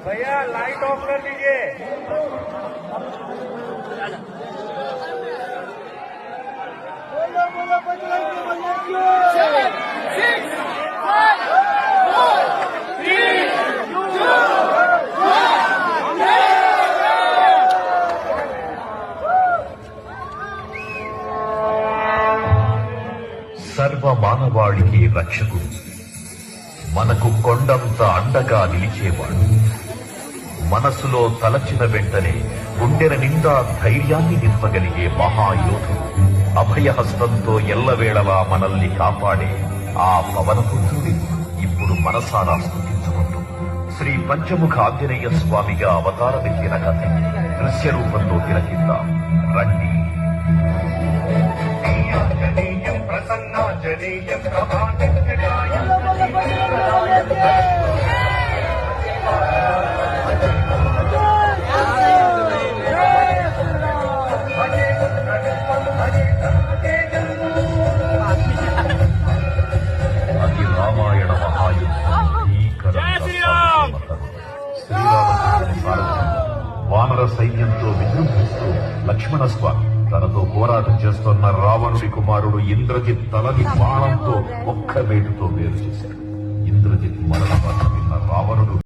भैया light of कर दीजिए। సర్వ మానవాళికి రక్షకుడు, మనకు కొండంత అండగా నిలిచేవాడు, మనసులో తలచిన వెంటనే గుండెల నిండా ధైర్యాన్ని నింపగలిగే మహాయోధుడు, అభయహస్తంతో ఎల్లవేళలా మనల్ని కాపాడే ఆ పవనపుత్రుడి ఇప్పుడు మనసారా స్తుతించుకుంటూ శ్రీ పంచముఖ ఆంజనేయ స్వామిగా అవతారమెత్తిన కథ దృశ్య రూపంలో తిలకిద్దాం రండి. ప్రసన్నాంజనేయం అది రామాయణ మహాయుద్ధం. శ్రీరామచంద్రుని సారథ్యం వానర సైన్యంతో విజృంభిస్తూ లక్ష్మణ స్వామి తనతో పోరాటం చేస్తున్న రావణుడి కుమారుడు ఇంద్రజిత్ తలని బాణంతో ఒక్క వేటుతో వేరు చేశాడు. ఇంద్రజిత్ మరణ విన్న రావణుడు